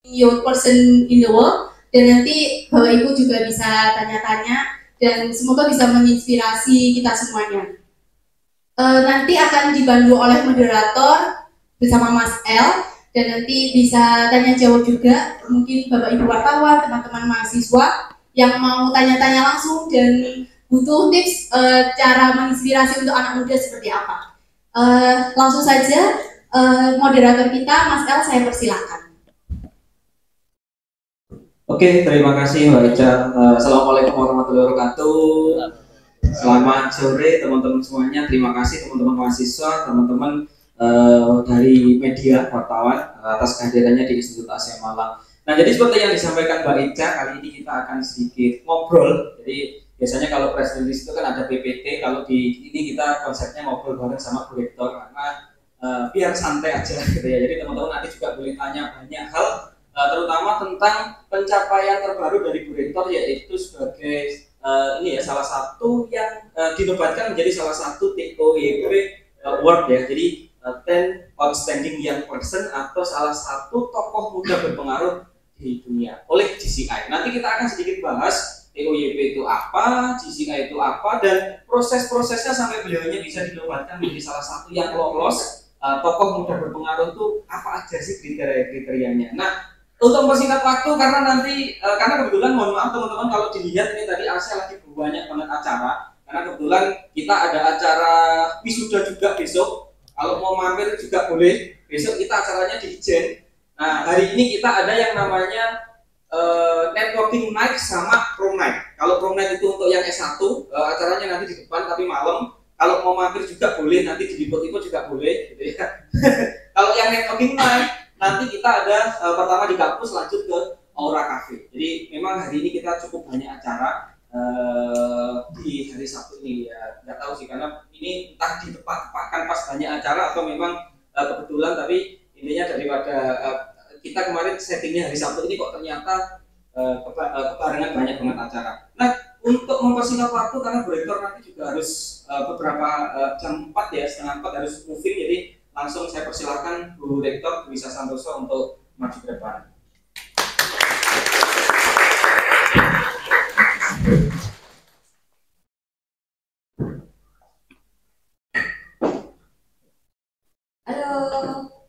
youth person in the world, dan nanti Bapak Ibu juga bisa tanya-tanya dan semoga bisa menginspirasi kita semuanya. Nanti akan dibantu oleh moderator bersama Mas L, dan nanti bisa tanya jawab juga, mungkin Bapak Ibu wartawan, teman-teman mahasiswa yang mau tanya-tanya langsung dan butuh tips cara menginspirasi untuk anak muda seperti apa. Langsung saja moderator kita Mas L, saya persilakan. Oke, terima kasih Mbak Ica. Assalamualaikum warahmatullahi wabarakatuh. Selamat sore teman-teman semuanya. Terima kasih teman-teman mahasiswa, teman-teman dari media wartawan atas kehadirannya di Institut Asia Malang. Nah, jadi seperti yang disampaikan Mbak Ica, kali ini kita akan sedikit ngobrol. Jadi biasanya kalau press release itu kan ada PPT, kalau di ini kita konsepnya ngobrol bareng sama Bu Rektor karena biar santai aja gitu ya. Jadi teman-teman nanti juga boleh tanya banyak hal, terutama tentang pencapaian terbaru dari Bu Rektor, yaitu sebagai ini ya salah satu yang dinobatkan menjadi salah satu TOYP Award ya. Jadi 10 Outstanding Young Person atau salah satu tokoh muda berpengaruh di dunia oleh GCI. Nanti kita akan sedikit bahas TOYP itu apa, GCI itu apa, dan proses-prosesnya sampai beliaunya bisa dinobatkan menjadi salah satu yang lolos tokoh muda berpengaruh itu apa aja sih kriteria-kriterianya. Nah, untuk mempersingkat waktu karena nanti karena kebetulan mohon maaf teman-teman kalau dilihat ini tadi Asia lagi banyak banget acara, karena kebetulan kita ada acara wisuda juga besok. Kalau mau mampir juga boleh, besok kita acaranya di Ijen. Nah, hari ini kita ada yang namanya networking night sama prom night. Kalau prom night itu untuk yang S1, acaranya nanti di depan tapi malam. Kalau mau mampir juga boleh, nanti di Lipo-Lipo juga boleh gitu ya. Kalau yang networking night nanti kita ada pertama di kampus, lanjut ke Aura Cafe. Jadi memang hari ini kita cukup banyak acara di hari Sabtu ini ya. Nggak tahu sih karena ini entah ditepatkan pas banyak acara atau memang kebetulan, tapi intinya daripada kita kemarin settingnya hari Sabtu ini kok ternyata kebarengan banyak banget acara. Nah, untuk mempersingkat waktu karena Bu Rektor nanti juga harus beberapa jam 4 ya, setengah 4 harus moving, jadi langsung saya persilakan Bu Rektor Dwi Sasantoso untuk maju ke depan. Halo.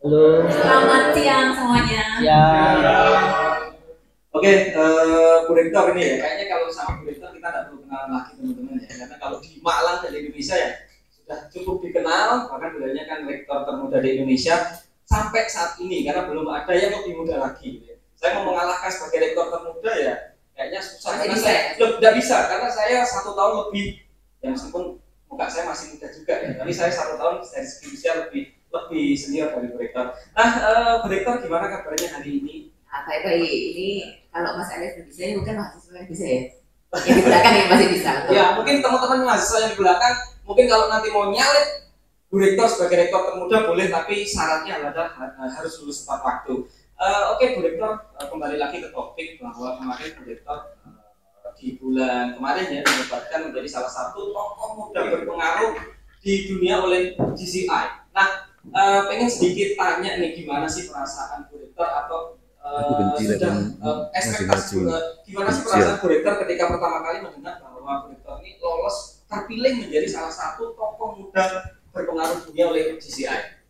Halo. Selamat siang semuanya. Oke, Bu Rektor ini ya, kayaknya kalau sama Bu Rektor kita tidak perlu kenalan lagi teman-teman ya, karena kalau di Malang dan di Indonesia ya sudah cukup dikenal, bahkan beliaunya kan rektor termuda di Indonesia sampai saat ini, karena belum ada yang lebih muda lagi gitu ya. Saya mau mengalahkan sebagai rektor termuda ya kayaknya susah, karena saya tidak bisa, karena saya 1 tahun lebih, ya meskipun muka saya masih muda juga ya, tapi saya 1 tahun dari segi usia lebih senior dari Bu Rektor. Nah, Bu Rektor gimana kabarnya hari ini? Baik-baik, ini kalau Mas Alex bisa, ini bukan mahasiswa yang bisa ya? Yang di belakang yang masih bisa. Ya, mungkin teman-teman mahasiswa yang di belakang, mungkin kalau nanti mau nyalip Bu Rektor sebagai rektor termuda boleh, tapi syaratnya adalah harus lulus tepat waktu. Oke, Bu Rektor, kembali lagi ke topik bahwa kemarin Bu Rektor di bulan kemarin ya dinobatkan menjadi salah satu tokoh muda berpengaruh di dunia oleh GCI. Nah, pengen sedikit tanya nih, gimana sih perasaan Bu Rektor atau ekspektasi gimana sih perasaan Bu Rektor ketika pertama kali mendengar bahwa Bu Rektor ini lolos terpilih menjadi salah satu tokoh muda berpengaruh dunia oleh GCI?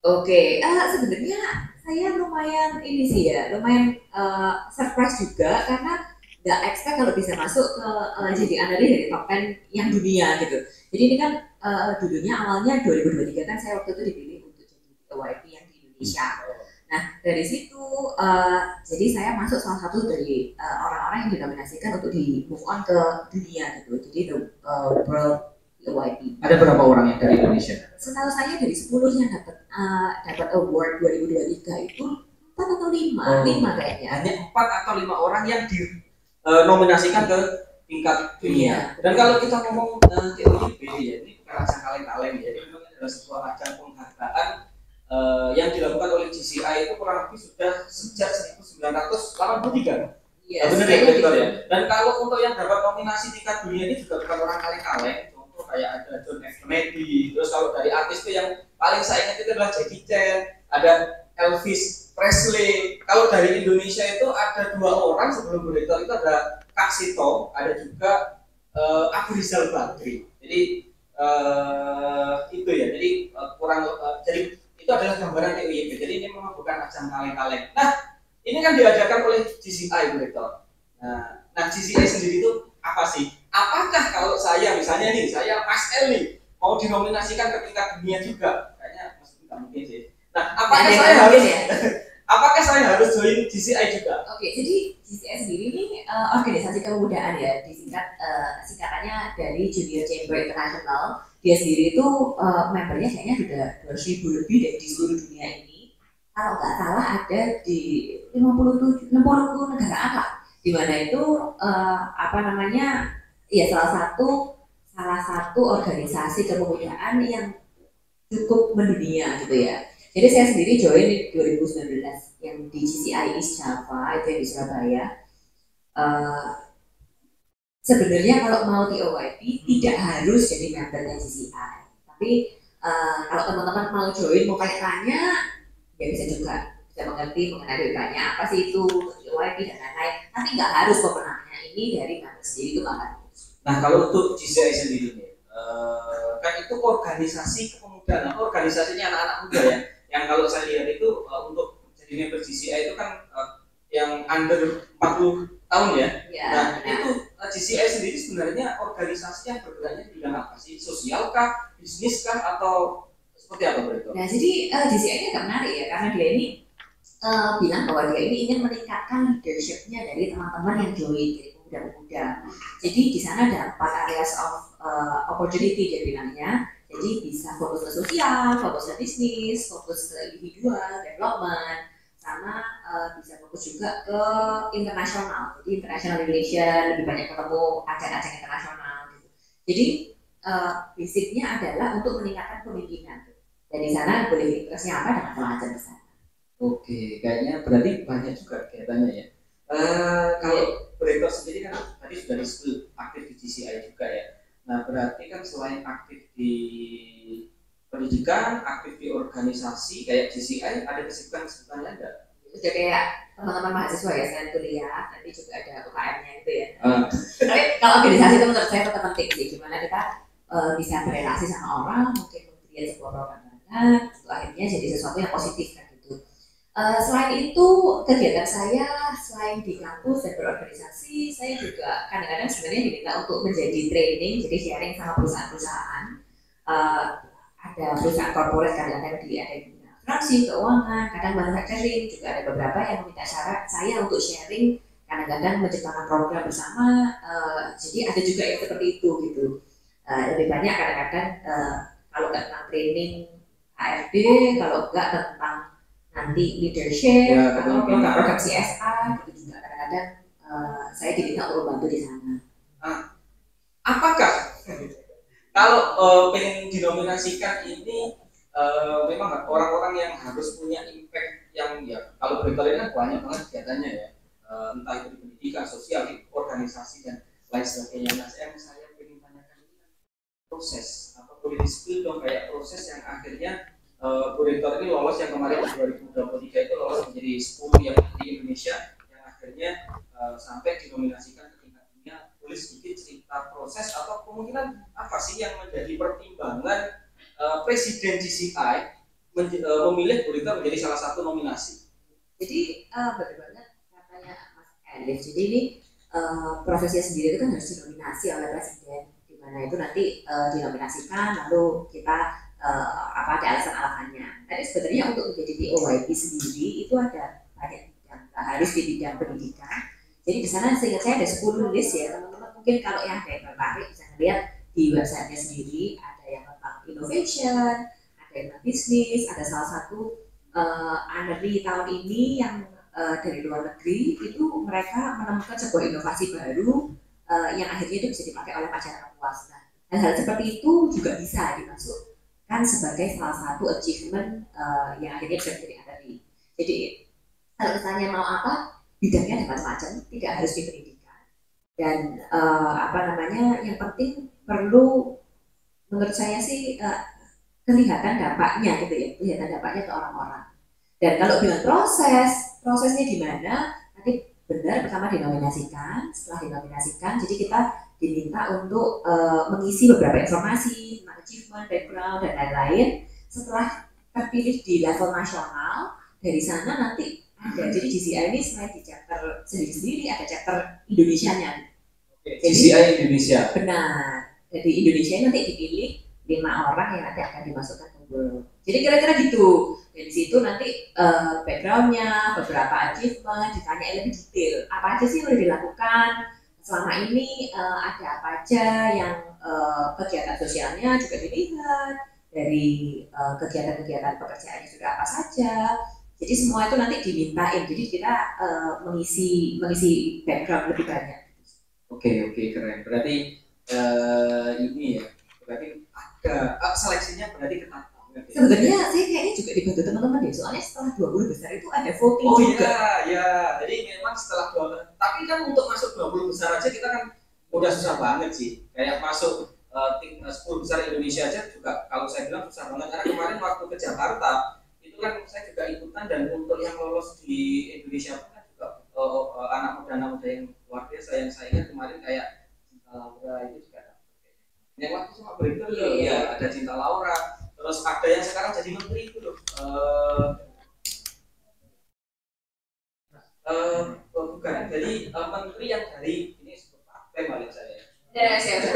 Oke, sebenarnya saya lumayan ini sih ya, lumayan surprise juga karena nggak expect kalau bisa masuk ke jadi analis dari top 10 yang dunia gitu. Jadi ini kan dulunya awalnya 2023 kan saya waktu itu dipilih untuk jadi TOYP yang di Indonesia. Nah, dari situ jadi saya masuk salah satu dari orang-orang yang dinominasikan untuk di move on ke dunia gitu. Jadi the world TOYP. Ada berapa orang yang dari Indonesia? Setahu saya dari 10 yang dapat award 2023 itu 4 atau 5, 5 kayaknya. Hanya 4 atau 5 orang yang dinominasikan ke tingkat dunia. Dan kalau kita ngomong TOYP ya, ini bukan ajang kaleng-kaleng ya, ini memang adalah sebuah ajang penghargaan yang dilakukan oleh GCI itu kurang lebih sudah sejak 1983. Iya, benar ya, betul ya. Dan kalau untuk yang dapat nominasi tingkat dunia ini juga bukan orang kaleng-kaleng. Contoh kayak ada John F. Kennedy. Terus kalau dari artis itu yang paling saya ingat itu adalah Jackie Chan, ada Elvis Presley. Kalau dari Indonesia itu ada 2 orang sebelum berrektor itu ada Kak Sito, ada juga Abu Rizal Bakri. Jadi itu ya. Jadi jadi itu adalah gambaran TUYB. Jadi ini memang bukan ajang kaleng-kaleng. Nah, ini kan diadakan oleh GCI Berrektor. Nah GCI sendiri itu apa sih? Apakah kalau saya misalnya nih, saya Mas El nih, mau dinominasikan ke tingkat dunia juga? Kayaknya masih tidak mungkin sih. Nah, apakah saya harus join GCI juga? Oke, jadi GCI sendiri ini organisasi kemudaan ya, singkatannya dari Junior Chamber International. Dia sendiri itu membernya kayaknya sudah 2.000 lebih di seluruh dunia ini. Kalau nggak salah ada di 60 negaraan lah, di mana itu ya salah satu organisasi kepemudaan yang cukup mendunia gitu ya. Jadi saya sendiri join di 2019 yang di GCI East Java itu yang di Surabaya. Sebenarnya kalau mau di OYP tidak harus jadi membernya GCI, tapi kalau teman-teman mau join, mau tanya, ya bisa juga, bisa mengerti mengenai banyak apa sih itu OYP dan lain-lain. Tapi nggak harus pemenangnya ini dari member sendiri itu nggak harus. Nah kalau untuk GCI sendiri nih, kan itu organisasi kepemudaan, organisasinya anak-anak muda ya. Yang kalau saya lihat itu untuk jadi member GCI itu kan yang under 40 tahun ya. Nah itu GCI sendiri sebenarnya organisasi yang bergeraknya di bidang apa sih? Sosial kah, bisnis kah, atau seperti apa berarti? Nah jadi GCI ini agak menarik ya, karena dia ini bilang bahwa dia ini ingin meningkatkan leadershipnya dari teman-teman yang join, dari pemuda-pemuda. Jadi di sana ada 4 areas of opportunity dia bilangnya. Jadi bisa fokus ke sosial, fokus ke bisnis, fokus ke individual development, sama bisa fokus juga ke internasional. Jadi international relation, lebih banyak ketemu ajang-ajang internasional gitu. Jadi basicnya adalah untuk meningkatkan pemimpinan. Dan di sana boleh interestnya apa dan macam-macam di sana. Oke, kayaknya berarti banyak juga kegiatannya ya. Kalau Berrektor sendiri kan tadi sudah disebut aktif di GCI juga ya. Nah berarti kan selain aktif di pendidikan, aktif di organisasi kayak GCI, ada kesibukan-kesibukan lain nggak? Udah kayak teman-teman mahasiswa ya, selain kuliah, nanti juga ada UKM-nya gitu ya. Tapi kalau organisasi itu menurut saya tetap penting sih, gimana kita bisa berrelasi sama orang, mungkin kemudian sebuah program itu akhirnya jadi sesuatu yang positif kan gitu. Selain itu kegiatan saya selain di kampus dan berorganisasi, saya juga kadang-kadang sebenarnya diminta untuk menjadi training, jadi sharing sama perusahaan-perusahaan. Ada perusahaan korporat kadang-kadang ada di asuransi, keuangan, kadang manufacturing, juga ada beberapa yang meminta syarat saya untuk sharing, kadang-kadang menciptakan program bersama. Jadi ada juga yang seperti itu gitu. Lebih banyak kadang-kadang kalau nggak tentang training AFD, kalau nggak tentang nanti leadership ya, atau program CSR gitu juga kadang-kadang saya diminta untuk membantu di sana. Apakah kalau pengen dinominasikan ini memang orang-orang yang harus punya impact yang ya kalau Berrektor ini kan banyak banget kegiatannya ya, entah itu di pendidikan, sosial, di organisasi dan lain sebagainya. Nah saya ingin tanyakan ini kan proses atau boleh di-spill dong kayak proses yang akhirnya Berrektor ini lolos yang kemarin 2023 itu lolos menjadi 10 yang di Indonesia yang akhirnya sampai dinominasikan ke tingkat dunia. Boleh sedikit cerita proses atau kemungkinan apa sih yang menjadi pertimbangan Presiden GCI memilih Berrektor menjadi salah satu nominasi? Jadi benar banget katanya Mas Elif. Jadi ini prosesnya sendiri itu kan harus dinominasi oleh Presiden, di mana itu nanti dinominasikan lalu kita ada alasan-alasannya. Tapi sebenarnya untuk menjadi POYP sendiri itu ada banyak bidang, harus di bidang pendidikan. Jadi di sana seingat saya ada 10 list ya teman-teman. Mungkin kalau yang ada yang tertarik bisa lihat di websitenya sendiri, ada yang tentang innovation, ada yang tentang bisnis, ada salah satu honorary tahun ini yang dari luar negeri itu mereka menemukan sebuah inovasi baru yang akhirnya itu bisa dipakai oleh masyarakat luas. Nah, hal-hal seperti itu juga bisa dimasuk kan sebagai salah satu achievement yang akhirnya bisa menjadi honorary. Jadi kalau misalnya mau apa, bidangnya ada macam-macam, tidak harus di pendidikan. Dan yang penting perlu menurut saya sih kelihatan dampaknya gitu ya, kelihatan dampaknya ke orang-orang. Dan kalau bilang prosesnya gimana? Nanti benar pertama dinominasikan, setelah dinominasikan, jadi kita diminta untuk mengisi beberapa informasi tentang achievement, background, dan lain-lain. Setelah terpilih di level nasional, dari sana nanti ada. Jadi GCI ini selain di chapter sendiri-sendiri, ada chapter Indonesianya. GCI Indonesia. Benar. Jadi Indonesia nanti dipilih 5 orang yang nanti akan dimasukkan ke World. Jadi kira-kira gitu. Dari situ nanti backgroundnya, beberapa achievement, ditanya lebih detail. Apa aja sih yang udah dilakukan selama ini, ada apa aja yang kegiatan sosialnya juga dilihat, dari kegiatan-kegiatan pekerjaannya sudah apa saja. Jadi semua itu nanti dimintain. Jadi kita mengisi background lebih banyak. Oke, keren. Berarti ini ya, berarti ada seleksinya berarti ketat. Sebenarnya saya kayaknya juga dibantu teman-teman deh, soalnya setelah 20 besar itu ada voting juga. Iya, jadi memang setelah 20, tapi kan untuk masuk 20 besar aja kita kan udah susah banget sih. Kayak masuk tim 10 besar Indonesia aja juga kalau saya bilang susah banget. Karena kemarin waktu ke Jakarta itu kan saya juga ikutan, dan untuk yang lolos di Indonesia pun kan juga anak muda yang luar biasa yang saya ingat kemarin kayak Cinta Laura itu juga. Yang waktu sama berikut ya ada Cinta Laura. Terus ada yang sekarang jadi menteri itu loh, bukan, jadi menteri yang dari ini sebut partai balik saya. Ya, siap.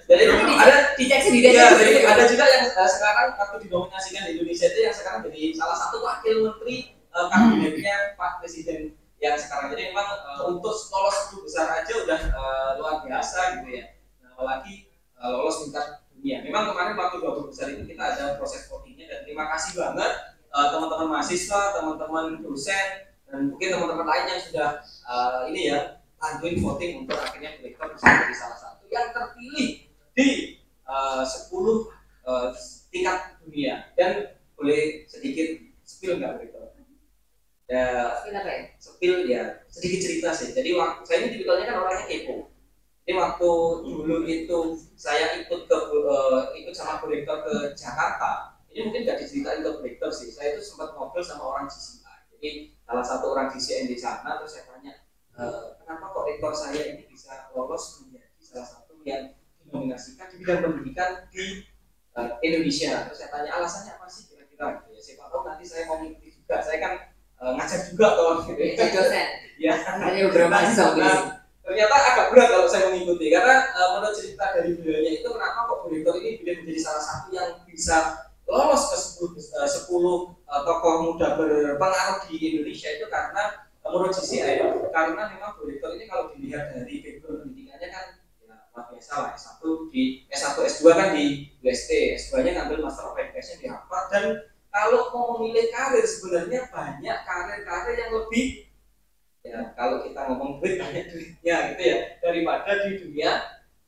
Jadi ada dicek sendiri. Ya, jadi ada juga yang sekarang waktu dinominasikan di Indonesia itu yang sekarang jadi salah satu wakil menteri kabinetnya Pak Presiden yang sekarang. Jadi memang untuk lolos 10 besar aja udah luar biasa gitu ya. Nah, apalagi lolos tingkat. Ya, memang kemarin waktu 20 besar itu kita ada proses votingnya, dan terima kasih banget teman-teman mahasiswa, teman-teman dosen, dan mungkin teman-teman lain yang sudah ini ya bantuin voting untuk akhirnya Beriktor bisa menjadi salah satu yang terpilih di 10 tingkat dunia. Dan boleh sedikit spill nggak Beriktor? Ya, spill ya, sedikit cerita sih. Jadi waktu saya ini tipikalnya kan orangnya kepo. Jadi waktu dulu itu saya ikut sama Beriktor ke Jakarta, ini mungkin nggak diceritain ke Beriktor sih. Saya itu sempat ngobrol sama orang GCI. Jadi salah satu orang GCI di sana, terus saya tanya, kenapa kok rektor saya ini bisa lolos menjadi salah satu yang dinominasikan di bidang pendidikan di Indonesia. Terus saya tanya alasannya apa sih kira-kira? Ya, siapa tahu nanti saya mau mengikuti juga. Saya kan ngajar juga toh. Jadi dosen. Ya. Hanya beberapa mahasiswa. Ternyata agak berat kalau saya mengikuti, karena menurut cerita dari beliaunya itu kenapa kok Beriktor ini menjadi salah satu yang bisa lolos ke 10 tokoh muda berpengaruh di Indonesia itu karena menurut GCI, karena memang Beriktor ini kalau dilihat dari background pendidikannya kan ya luar biasa lah. S1 S2 kan di UST, S2 nya ngambil Master of Education di Harvard. Dan kalau mau memilih karir, sebenarnya banyak karir-karir yang lebih, ya kalau kita ngomong duit, banyak duitnya gitu ya, daripada di dunia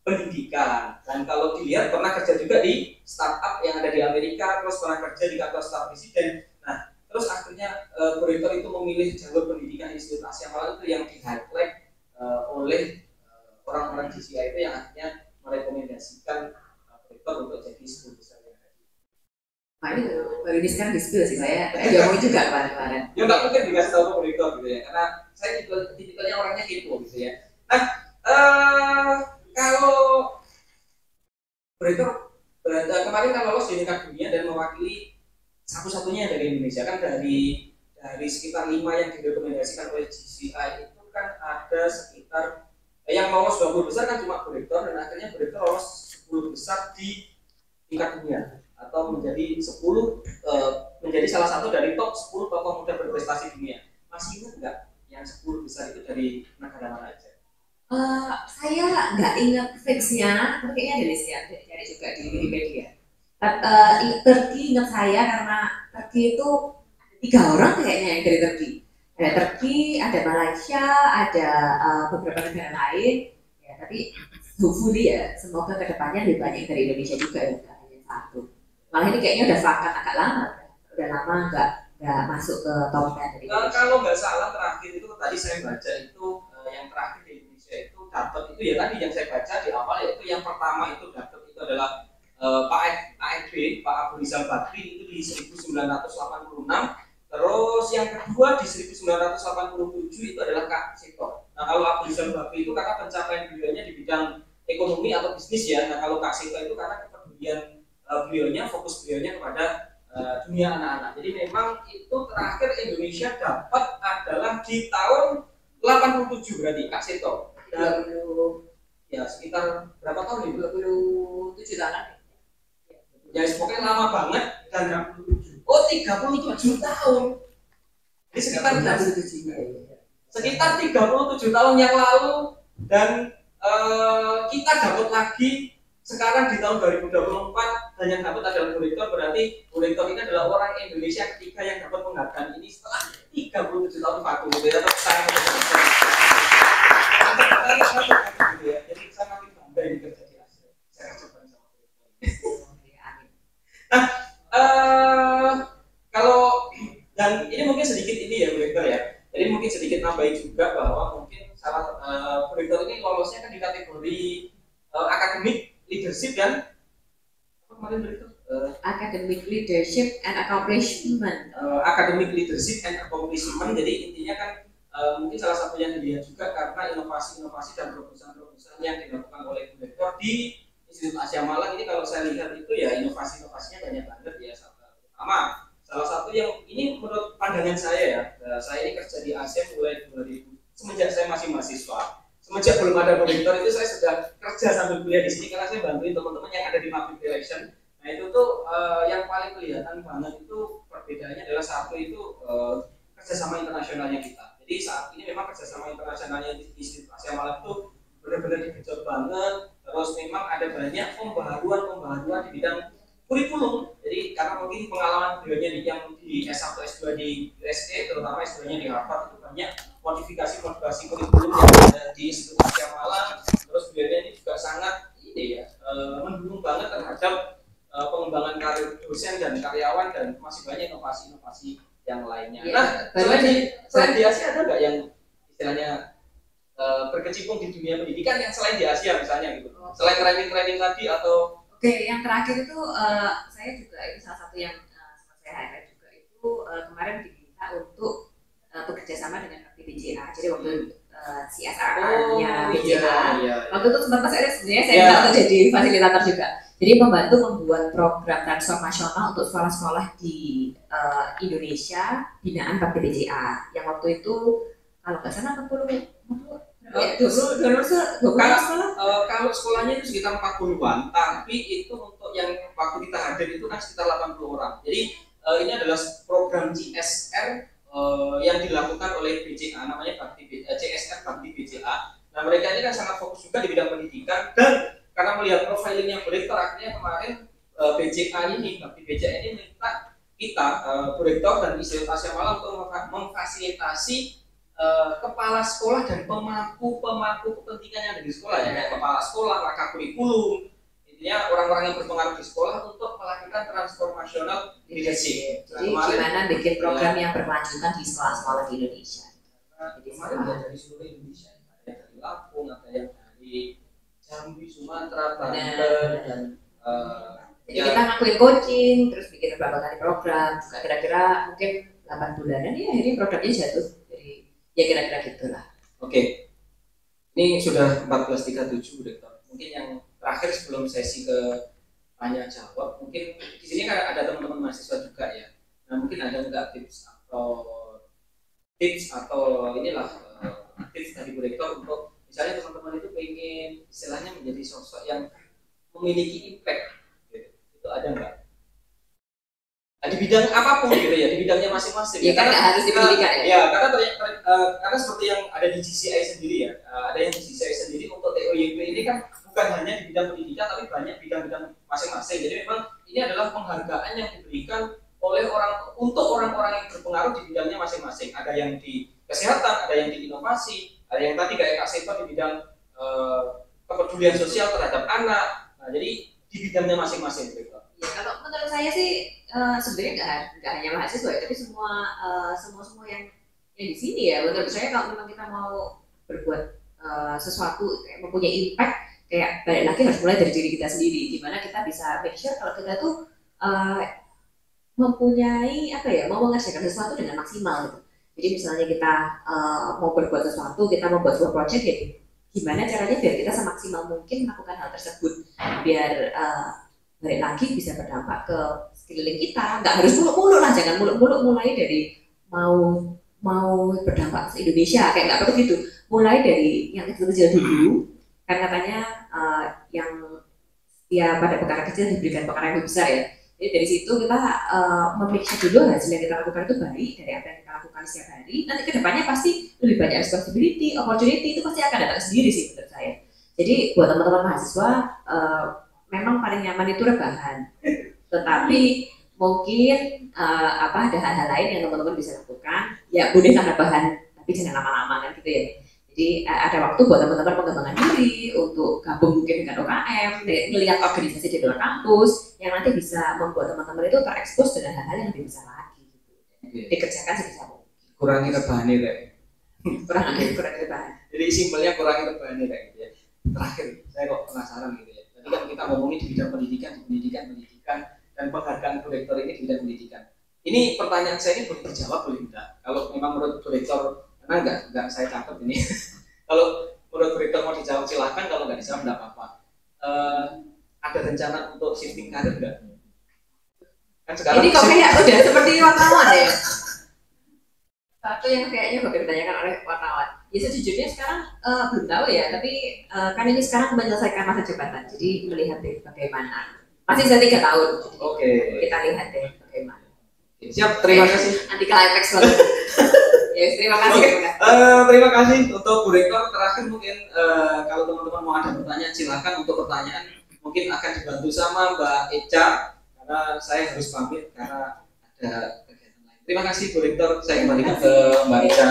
pendidikan. Dan kalau dilihat pernah kerja juga di startup yang ada di Amerika, terus pernah kerja di kantor staf presiden. Nah, terus akhirnya Beriktor itu memilih jalur pendidikan Institut Asia Malang itu yang di-highlight oleh orang-orang GCI itu, yang akhirnya merekomendasikan Beriktor untuk jadi 10 besar yang ada. Nah, ini baru ini sekarang di-spill sih, saya diomongin juga kemarin. Ya nggak mungkin dikasih tahu ke Beriktor gitu ya, karena saya tipikalnya orangnya kepo gitu ya. Nah, kalau Beriktor kemarin kan lolos di tingkat dunia dan mewakili satu-satunya dari Indonesia, kan dari sekitar 5 yang direkomendasikan oleh GCI itu kan ada sekitar yang lolos 20 besar kan cuma Beriktor, dan akhirnya Beriktor lolos 10 besar di tingkat dunia atau menjadi salah satu dari top 10 tokoh muda berprestasi dunia. Masih ingat nggak yang 10 besar itu dari negara mana aja? Saya nggak ingat fixnya, tapi kayaknya ada listnya, cari juga di Wikipedia. Turki ingat saya karena Turki itu 3 orang kayaknya yang dari Turki. Ada Turki, ada Malaysia, ada beberapa negara lain. Ya, tapi hopefully ya, semoga kedepannya lebih banyak dari Indonesia juga ya, bukan hanya 1. Malah ini kayaknya udah vacant agak lama, udah lama nggak masuk ke top 10 dari Indonesia. Kalau nggak salah terakhir itu tadi saya baca itu yang terakhir di Indonesia itu dapat itu ya tadi yang saya baca di awal, yaitu yang pertama itu dapat itu adalah Pak Abu Rizal Bakri itu di 1986, Terus yang kedua di 1987 itu adalah Kak Seto. Nah kalau Abu Rizal Bakri itu karena pencapaian beliaunya di bidang ekonomi atau bisnis ya. Nah kalau Kak Seto itu karena kepedulian beliaunya, fokus beliaunya kepada dunia anak-anak. Jadi memang itu terakhir Indonesia dapat adalah di tahun 87 berarti Kak Seto. Dan ya sekitar berapa tahun itu? 27 tahun. Ya pokoknya lama banget dan 37 tahun. Jadi sekitar 37 tahun yang lalu dan kita dapat lagi sekarang di tahun 2024 dan yang dapat adalah Bu Rektor. Berarti Bu Rektor ini adalah orang Indonesia ketiga yang dapat penghargaan ini setelah 37 tahun vakum gitu ya. Jadi saya makin bangga ini kerja di Asia. Saya kerja bareng sama Bu Rektor. Nah, kalau dan ini mungkin sedikit ini ya Bu Rektor ya. Jadi mungkin sedikit nambahin juga bahwa mungkin salah Bu Rektor ini lolosnya kan di kategori akademik leadership dan apa kemarin beritu academic leadership and accomplishment. Academic leadership and accomplishment. Jadi intinya kan mungkin salah satu yang dilihat juga karena inovasi-inovasi dan terobosan-terobosan yang dilakukan oleh Bu Rektor di Institut Asia Malang ini. Kalau saya lihat itu ya inovasi-inovasinya banyak banget ya. Pertama, salah satu yang ini menurut pandangan saya ya, saya ini kerja di Asia mulai 2000 semenjak saya masih mahasiswa. Semenjak belum ada Bu Rektor itu saya sudah kerja sambil kuliah di sini karena saya bantuin teman-teman yang ada di public relation. Nah itu tuh yang paling kelihatan banget itu perbedaannya adalah satu itu kerjasama internasionalnya kita. Jadi saat ini memang kerjasama internasionalnya di Institut Asia Malang itu benar-benar dikejar banget. Terus memang ada banyak pembaharuan di bidang kurikulum. Jadi karena mungkin pengalaman beliaunya yang di S1 S2 di USA, terutama S2-nya di Harvard itu banyak modifikasi kurikulum yang ada di Institut Asia Malang. Terus beliau ini juga sangat mendukung banget terhadap pengembangan karir dosen dan karyawan dan masih banyak inovasi-inovasi yang lainnya. Ya, nah, selain di Asia ada nggak yang istilahnya berkecimpung di dunia pendidikan yang selain di Asia misalnya gitu? Selain training tadi atau Oke, yang terakhir itu saya juga ini salah satu yang saya highlight juga itu kemarin diminta untuk bekerja sama dengan BCA. Jadi waktu CSR-nya BCA, waktu itu sempat saya sebenarnya untuk jadi fasilitator juga. Jadi membantu membuat program transformasional untuk sekolah-sekolah di Indonesia binaan bakti BCA. Yang waktu itu kalau nggak salah 40 kalau sekolahnya itu sekitar 40-an, tapi itu untuk yang waktu kita hadir itu kan sekitar 80 orang. Jadi ini adalah program CSR yang dilakukan oleh BCA, namanya CSR Bakti BCA. Nah mereka ini kan sangat fokus juga di bidang pendidikan dan karena melihat profiling yang Bu Rektor, akhirnya kemarin BCA ini, Bakti BCA ini minta kita, Bu Rektor dan Institut Asia Malang untuk memfasilitasi kepala sekolah dan pemangku kepentingan yang ada di sekolah ya, kayak kepala sekolah, raka kurikulum, intinya orang-orang yang berpengaruh di sekolah untuk melakukan transformational leadership. Jadi gimana bikin program yang berkelanjutan di sekolah-sekolah di Indonesia. Jadi kemarin dari seluruh Indonesia, ada yang dari Lampung, ada yang dari Jambi, Sumatera, Banten dan jadi kita ngakuin coaching, terus bikin beberapa kali program, juga kira-kira mungkin 8 bulanan ya akhirnya programnya jatuh. Ya kira-kira gitulah. Oke. Ini sudah 14.37 Rektor. Mungkin yang terakhir sebelum sesi ke tanya jawab, mungkin di sini kan ada teman-teman mahasiswa juga ya. Nah, mungkin ada enggak tips atau inilah tips dari Bu Rektor untuk misalnya teman-teman itu pengen istilahnya menjadi sosok yang memiliki impact gitu. Itu ada enggak? Nah, di bidang apapun gitu ya, di bidangnya masing-masing. Ya kan nggak harus di pendidikan ya. Ya, karena seperti yang ada di GCI sendiri ya, ada yang di GCI sendiri untuk TOYP ini kan bukan hanya di bidang pendidikan, tapi banyak bidang-bidang masing-masing. Jadi memang ini adalah penghargaan yang diberikan oleh untuk orang-orang yang berpengaruh di bidangnya masing-masing. Ada yang di kesehatan, ada yang di inovasi, ada yang tadi kayak Kak Seto di bidang kepedulian sosial terhadap anak. Nah, jadi di bidangnya masing-masing gitu. Ya, kalau menurut saya sih sebenarnya nggak hanya mahasiswa ya, tapi semua yang di sini ya. Menurut saya kalau memang kita mau berbuat sesuatu kayak mempunyai impact, kayak balik lagi harus mulai dari diri kita sendiri. Gimana kita bisa make sure kalau kita tuh mempunyai apa ya, mau mengerjakan sesuatu dengan maksimal gitu. Jadi misalnya kita mau berbuat sesuatu, kita membuat sebuah project, ya gimana caranya biar kita semaksimal mungkin melakukan hal tersebut, biar balik lagi bisa berdampak ke sekeliling kita. Nggak harus muluk-muluk lah, jangan muluk-muluk mulai dari mau berdampak se Indonesia, kayak nggak perlu gitu. Mulai dari yang kecil-kecil dulu, kan katanya yang ya pada perkara kecil diberikan perkara yang lebih besar ya. Jadi dari situ kita memeriksa dulu hasil yang kita lakukan itu baik dari apa yang kita lakukan setiap hari. Nanti kedepannya pasti lebih banyak responsibility, opportunity itu pasti akan datang sendiri sih menurut saya. Jadi buat teman-teman mahasiswa memang paling nyaman itu rebahan. Tetapi mungkin ada hal-hal lain yang teman-teman bisa lakukan. Ya bolehlah rebahan, tapi jangan lama-lama kan gitu ya. Jadi ada waktu buat teman-teman pengembangan diri, untuk gabung mungkin dengan UKM, melihat organisasi di luar kampus yang nanti bisa membuat teman-teman itu terekspos dengan hal-hal yang lebih besar lagi gitu. Dikerjakan sebisa mungkin. Kurangi rebahan ya. Kurangi rebahan. Jadi simpelnya kurangi rebahan ya gitu ya. Terakhir, saya kok penasaran gitu ya. Tadi kan kita ngomongin di bidang pendidikan dan penghargaan prorektor ini di bidang pendidikan. Ini pertanyaan saya ini boleh dijawab boleh tidak? Kalau memang menurut prorektor, karena nggak saya catat ini. Kalau menurut prorektor mau dijawab silahkan, kalau nggak dijawab nggak apa-apa. Ada rencana untuk shifting karir nggak? Kan sekarang ini kok kayak udah seperti wartawan ya. Satu yang kayaknya bakal ditanyakan oleh wartawan. Ya sejujurnya sekarang belum tahu ya, tapi kan ini sekarang menyelesaikan masa jabatan, jadi melihat deh bagaimana. Masih bisa 3 tahun. Oke. Kita lihat deh bagaimana. Siap, terima kasih. Anti climax banget. Ya, terima kasih. Terima kasih untuk Bu Rektor. Terakhir mungkin kalau teman-teman mau ada pertanyaan silakan. Untuk pertanyaan mungkin akan dibantu sama Mbak Eca karena saya harus pamit karena ada kegiatan lain. Terima kasih Bu Rektor. Saya kembalikan ke Mbak Eca.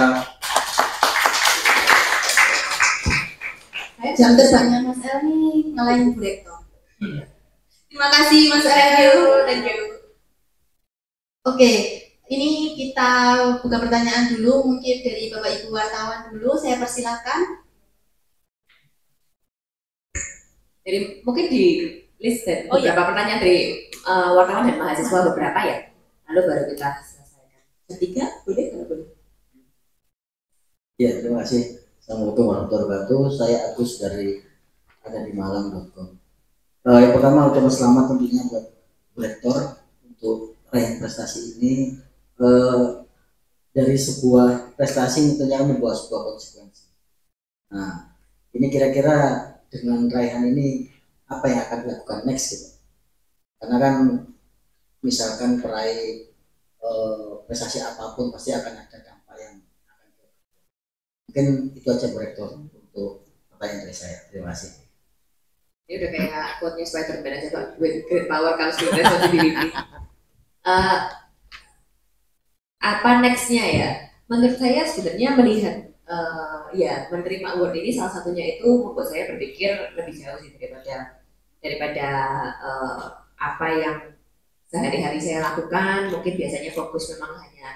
Jam terbangnya Mas El nih ngelain Bu Rektor. Terima kasih Mas El. Thank you. Oke, ini kita buka pertanyaan dulu, mungkin dari Bapak Ibu wartawan dulu, saya persilakan. Jadi mungkin di list beberapa pertanyaan dari wartawan dan mahasiswa beberapa ya, lalu baru kita selesaikan. Ketiga, boleh kalau boleh. Ya, terima kasih. Assalamualaikum warahmatullahi wabarakatuh. Saya Agus dari ada di Malang.com. Yang pertama ucapan selamat tentunya buat Rektor untuk raihan prestasi ini. Dari sebuah prestasi tentunya membawa sebuah konsekuensi. Nah, ini kira-kira dengan raihan ini apa yang akan dilakukan next gitu? Karena kan misalkan peraih prestasi apapun pasti akan ada dampak yang akan mungkin itu aja Bu Rektor untuk pertanyaan dari saya. Terima kasih. Ini udah kayak quote-nya Spider-Man aja Pak, with great power comes with responsibility. Apa nextnya ya? Menurut saya sebenarnya melihat ya menerima award ini salah satunya itu membuat saya berpikir lebih jauh sih daripada apa yang sehari-hari saya lakukan. Mungkin biasanya fokus memang hanya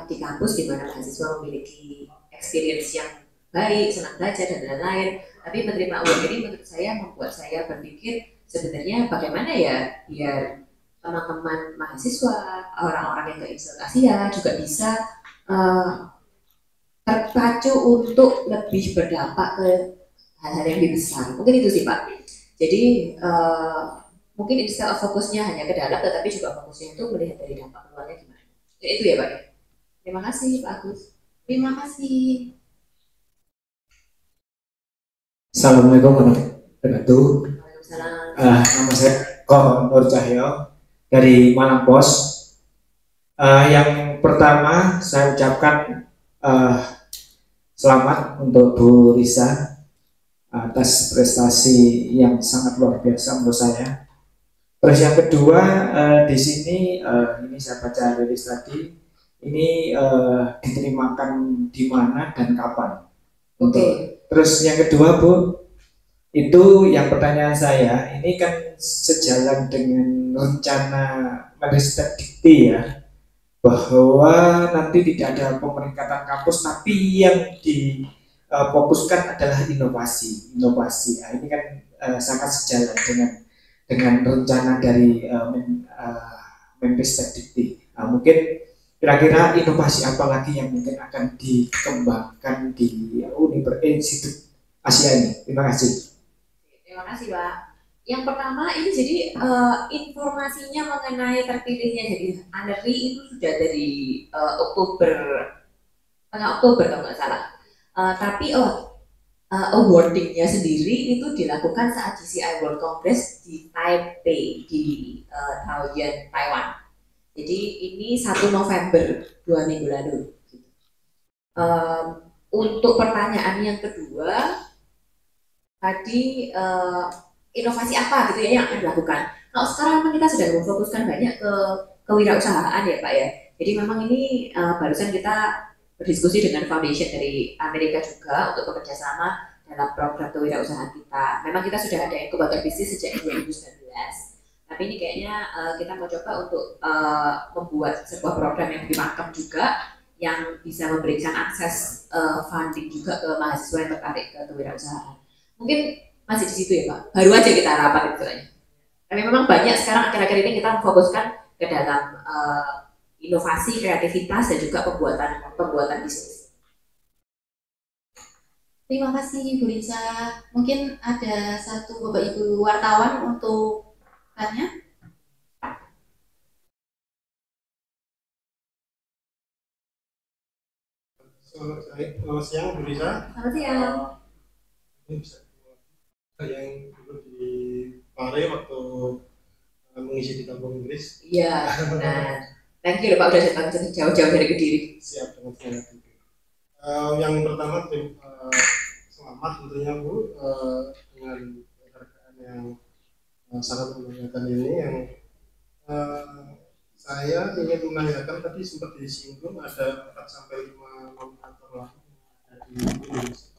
di kampus di mana mahasiswa memiliki experience yang baik, senang belajar dan lain-lain. Tapi menerima award ini menurut saya membuat saya berpikir sebenarnya bagaimana ya biar teman-teman mahasiswa, orang-orang yang ke Asia juga bisa terpacu untuk lebih berdampak ke hal-hal yang lebih besar. Mungkin itu sih Pak. Jadi mungkin instead of fokusnya hanya ke dalam, tetapi juga fokusnya itu melihat dari dampak luarnya gimana. Itu ya Pak. Terima kasih Pak Agus. Terima kasih. Assalamualaikum warahmatullahi wabarakatuh. Waalaikumsalam. Nama saya Ko Nur Cahyo dari Malang Pos. Yang pertama saya ucapkan selamat untuk Bu Risa atas prestasi yang sangat luar biasa menurut saya. Terus yang kedua di sini ini saya baca rilis tadi ini diterimakan di mana dan kapan. Oke. Terus yang kedua Bu, itu yang pertanyaan saya ini kan sejalan dengan rencana Menristek Dikti ya, bahwa nanti tidak ada pemeringkatan kampus tapi yang difokuskan adalah inovasi. Nah, ini kan sangat sejalan dengan rencana dari Menristek Dikti. Nah, mungkin kira-kira inovasi apa lagi yang mungkin akan dikembangkan di Institut Asia ini? Terima kasih. Terima kasih, Pak. Yang pertama ini jadi informasinya mengenai terpilihnya jadi ANERI itu sudah dari tengah Oktober kalau nggak salah. Tapi awardingnya sendiri itu dilakukan saat GCI World Congress di Taipei di Taoyuan, Taiwan. Jadi ini 1 November 2 minggu lalu. Untuk pertanyaan yang kedua tadi inovasi apa gitu ya yang akan dilakukan. Kalau sekarang kan kita sudah memfokuskan banyak ke kewirausahaan ya Pak ya. Jadi memang ini barusan kita berdiskusi dengan foundation dari Amerika juga untuk bekerja sama dalam program kewirausahaan kita. Memang kita sudah ada inkubator bisnis sejak 2019. Tapi ini kayaknya kita mau coba untuk membuat sebuah program yang lebih mantap juga yang bisa memberikan akses funding juga ke mahasiswa yang tertarik ke kewirausahaan. Mungkin masih di situ ya Pak. Baru aja kita rapat itu aja. Tapi memang banyak sekarang akhir-akhir ini kita memfokuskan ke dalam inovasi, kreativitas dan juga pembuatan bisnis. Terima kasih Bu Lisa. Mungkin ada satu Bapak Ibu wartawan untuk tanya. Selamat siang Bu Lisa. Selamat siang. Ini bisa yang dulu di Pare waktu mengisi di kampung Inggris. Iya, nah, thank you Pak udah datang jauh-jauh dari Kediri. Siap dengan senang hati. Yang pertama selamat tentunya Bu dengan penghargaan yang sangat membanggakan ini yang saya ingin menanyakan tadi sempat disinggung ada 4 sampai 5 nominator lain di Indonesia.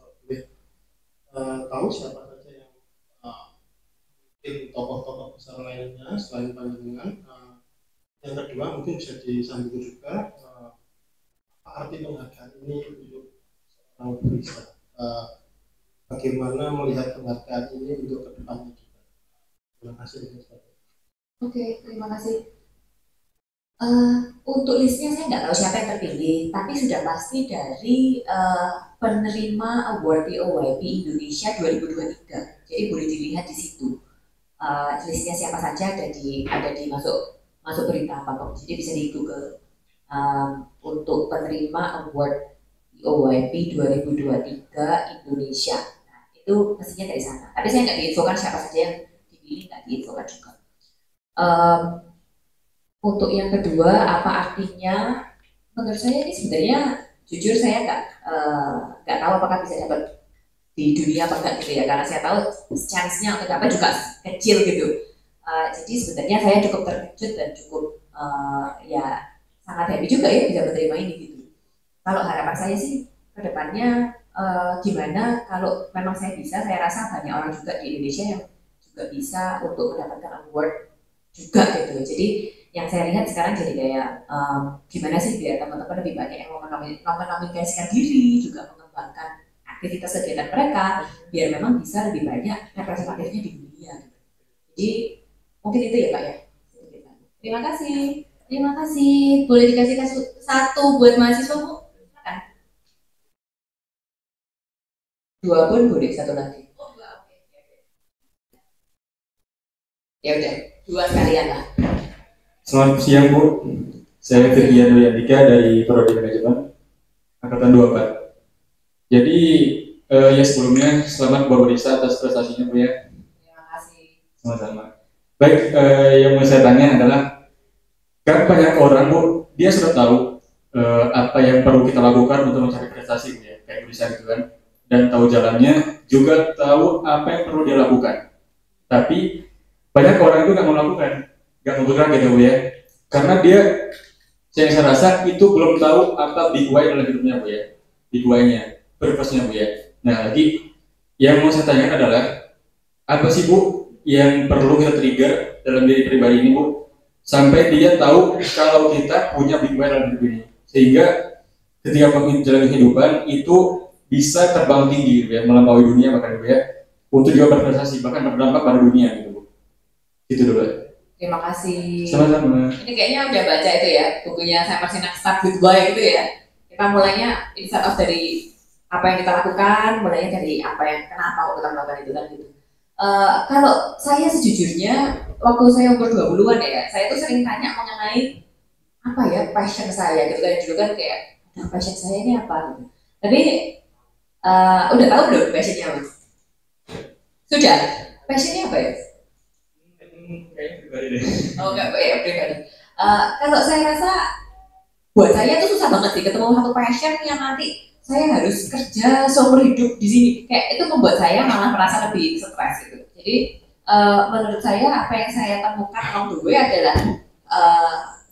Tahu siapa saja yang mungkin tokoh-tokoh besar lainnya selain panjenengan. Yang kedua mungkin bisa disambung juga apa arti penghargaan ini untuk seorang Bu Lisa. Bagaimana melihat penghargaan ini untuk kedepannya juga. Terima kasih. Oke, terima kasih. Untuk listnya saya nggak tahu siapa yang terpilih, tapi sudah pasti dari penerima award POYP Indonesia 2023. Jadi boleh dilihat di situ listnya siapa saja ada di masuk berita apa kok. Jadi bisa di Google untuk penerima award POYP 2023 Indonesia. Nah, itu pastinya dari sana. Tapi saya nggak diinfokan siapa saja yang dipilih, nggak diinfokan juga. Untuk yang kedua, apa artinya? Menurut saya ini sebenarnya jujur saya nggak tahu apakah bisa dapat di dunia apa enggak gitu ya, karena saya tahu chance-nya untuk dapat juga kecil gitu. Jadi sebenarnya saya cukup terkejut dan cukup ya sangat happy juga ya bisa menerima ini gitu. Kalau harapan saya sih kedepannya gimana kalau memang saya bisa, saya rasa banyak orang juga di Indonesia yang juga bisa untuk mendapatkan award juga gitu. Jadi yang saya lihat sekarang jadi kayak gimana sih biar teman-teman lebih banyak yang menominasikan diri, juga mengembangkan aktivitas kegiatan mereka biar memang bisa lebih banyak representatifnya di dunia. Jadi mungkin itu ya Pak ya. Terima kasih. Terima kasih. Boleh dikasih satu buat mahasiswa Bu? Silakan. 2 pun boleh, 1 lagi. Oh, 2, oke. Ya udah, 2 sekalian lah. Selamat siang Bu, saya Firdian Yandika dari Prodi Manajemen Angkatan 24. Jadi ya sebelumnya selamat buat Bu Lisa atas prestasinya Bu ya. Terima kasih. Sama-sama. Baik, yang mau saya tanya adalah kan banyak orang Bu, dia sudah tahu apa yang perlu kita lakukan untuk mencari prestasi Bu ya, kayak Bu Lisa gitu kan, dan tahu jalannya, juga tahu apa yang perlu dia lakukan. Tapi banyak orang itu nggak mau lakukan. Gak membutuhkan gitu Bu ya, karena dia saya rasa itu belum tahu apa big why dalam hidupnya Bu ya, big why-nya, purpose-nya Bu ya. Nah lagi yang mau saya tanyakan adalah apa sih Bu yang perlu kita trigger dalam diri pribadi ini Bu, sampai dia tahu kalau kita punya big why dalam hidup ini, sehingga ketika menjalani kehidupan itu bisa terbang tinggi Bu ya, melampaui dunia bahkan Bu ya, untuk juga berprestasi bahkan berdampak pada dunia gitu Bu. Itu dulu. Terima kasih. Sama-sama. Ini kayaknya udah baca itu ya, bukunya Simon Sinek Start With Why itu ya. Kita mulainya start off dari apa yang kita lakukan, mulainya dari apa yang kenapa kita melakukan itu kan gitu. Kalau saya sejujurnya, waktu saya umur 20-an ya, saya tuh sering tanya mengenai apa ya passion saya gitu kan. Dulu kan kayak, passion saya ini apa gitu. Tapi udah tahu belum passionnya Mas? Sudah? Passionnya apa ya? Kayaknya pribadi deh. Oh enggak, ya pribadi. Kalau saya rasa buat saya itu susah banget sih ketemu satu passion yang nanti saya harus kerja seumur hidup di sini. Kayak itu membuat saya malah merasa lebih stres gitu. Jadi menurut saya apa yang saya temukan along the way adalah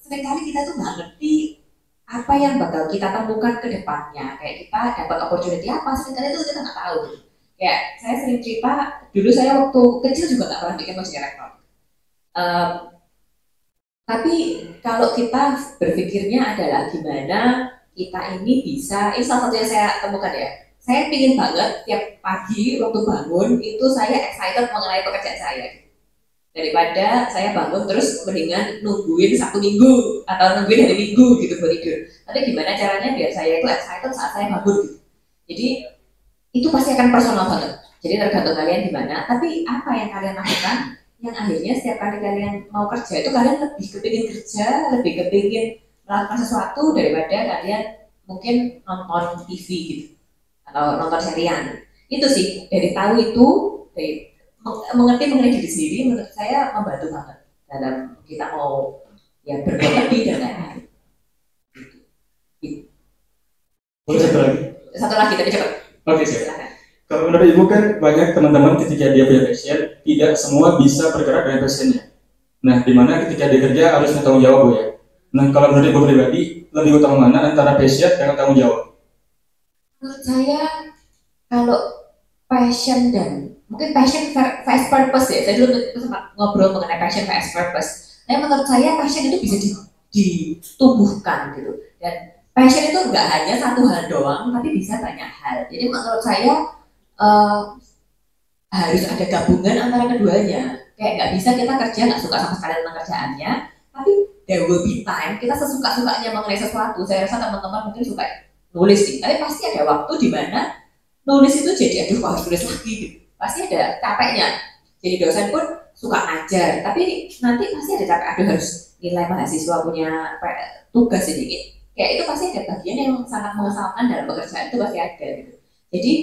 seringkali kita tuh nggak ngerti apa yang bakal kita temukan ke depannya. Kayak kita dapat opportunity apa, seringkali itu kita nggak tahu. Kayak saya sering cerita, dulu saya waktu kecil juga nggak pernah bikin musik elektronik. Tapi kalau kita berpikirnya adalah gimana kita ini bisa, ini salah satu yang saya temukan ya. Saya pingin banget tiap pagi waktu bangun itu saya excited mengenai pekerjaan saya. Daripada saya bangun terus mendingan nungguin Sabtu Minggu atau nungguin hari Minggu gitu buat tidur. Tapi gimana caranya biar saya itu excited saat saya bangun gitu. Jadi itu pasti akan personal banget. Jadi tergantung kalian gimana. Tapi apa yang kalian lakukan? Yang akhirnya setiap kali kalian mau kerja itu kalian lebih kepingin kerja, lebih kepingin melakukan sesuatu daripada kalian mungkin nonton TV gitu atau nonton serian. Itu sih dari tahu itu, dari mengerti mengenai diri sendiri menurut saya membantu banget dalam kita mau ya berbuat lebih dan lain-lain. Boleh satu lagi? Satu lagi tapi cepat. Oke, silakan. Kalau menurut Ibu kan banyak teman-teman ketika dia punya passion, tidak semua bisa bergerak dengan passionnya. Nah, dimana ketika dia kerja harus bertanggung jawab Bu ya. Nah, kalau menurut Ibu pribadi, lebih utama mana antara passion dan tanggung jawab? Menurut saya, kalau passion dan mungkin passion versus purpose ya, saya dulu sempat ngobrol mengenai passion versus purpose. Nah, menurut saya passion itu bisa ditumbuhkan gitu. Dan passion itu nggak hanya satu hal doang, tapi bisa banyak hal. Jadi menurut saya, harus ada gabungan antara keduanya. Kayak nggak bisa kita kerja nggak suka sama sekali tentang kerjaannya, tapi there will be time kita sesuka-sukanya mengenai sesuatu. Saya rasa teman-teman mungkin suka nulis sih, tapi pasti ada waktu di mana nulis itu jadi aduh harus tulis lagi gitu. Pasti ada capeknya. Jadi dosen pun suka ngajar, tapi nanti pasti ada capek aduh harus nilai mahasiswa punya tugas sedikit. Kayak itu pasti ada bagian yang sangat mengesalkan dalam pekerjaan itu pasti ada gitu. Jadi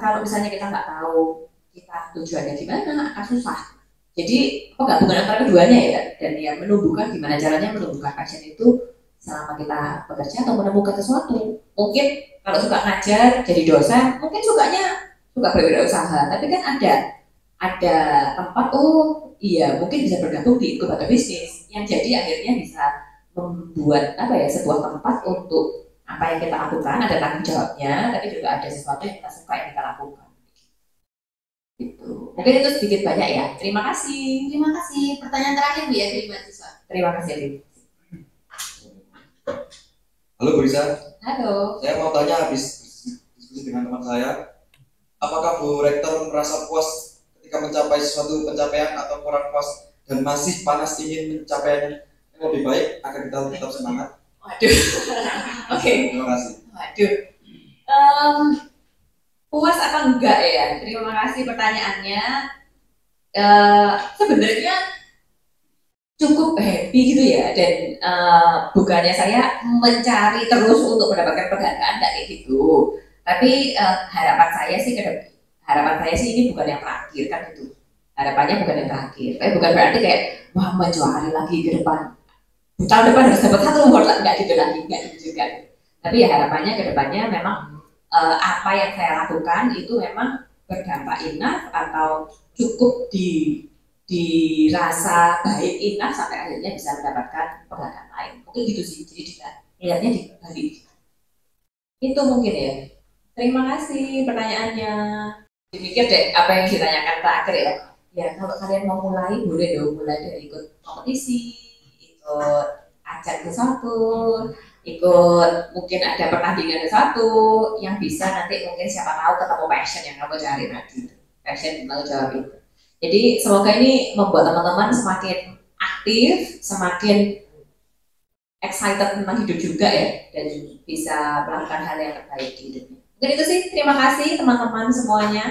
kalau misalnya kita nggak tahu kita tujuannya gimana akan susah. Jadi penggabungan antara keduanya ya, dan ya menumbuhkan gimana caranya menumbuhkan passion itu selama kita bekerja atau menemukan sesuatu. Mungkin kalau suka ngajar jadi dosen, mungkin sukanya suka berwirausaha, tapi kan ada tempat iya mungkin bisa bergabung di inkubator bisnis yang jadi akhirnya bisa membuat apa ya sebuah tempat untuk apa yang kita lakukan, ada tanggung jawabnya, tapi juga ada sesuatu yang kita suka yang kita lakukan. Gitu. Mungkin itu sedikit banyak ya. Terima kasih. Terima kasih. Pertanyaan terakhir Bu ya dari mahasiswa. Terima kasih Adi. Halo Bu Risa. Halo. Saya mau tanya habis diskusi dengan teman saya, apakah Bu Rektor merasa puas ketika mencapai suatu pencapaian atau kurang puas dan masih panas ingin mencapai yang lebih baik agar kita tetap semangat? Waduh. Oke. Terima kasih. Waduh. Puas apa enggak ya? Terima kasih pertanyaannya. Sebenarnya cukup happy gitu ya, dan bukannya saya mencari terus untuk mendapatkan penghargaan kayak gitu. Tapi harapan saya sih ini bukan yang terakhir kan gitu. Harapannya bukan yang terakhir. Tapi bukan berarti kayak wah mencari lagi ke depan. Tahun depan harus dapat satu award lah, enggak gitu lagi, enggak gitu juga. Tapi ya harapannya ke depannya memang apa yang saya lakukan itu memang berdampak enough atau cukup dirasa baik enough sampai akhirnya bisa mendapatkan penghargaan lain. Mungkin gitu sih, jadi lihatnya dibalik. Itu mungkin ya. Terima kasih pertanyaannya. Dipikir deh apa yang ditanyakan terakhir ya. Ya kalau kalian mau mulai boleh dong, mulai dari ikut kompetisi, ikut ajang sesuatu, ikut mungkin ada pertandingan sesuatu yang bisa nanti mungkin siapa tahu ketemu passion yang kamu cari tadi, passion tanggung jawab itu. Jadi semoga ini membuat teman-teman semakin aktif, semakin excited tentang hidup juga ya, dan bisa melakukan hal yang terbaik di hidupnya. Mungkin itu sih, terima kasih teman-teman semuanya.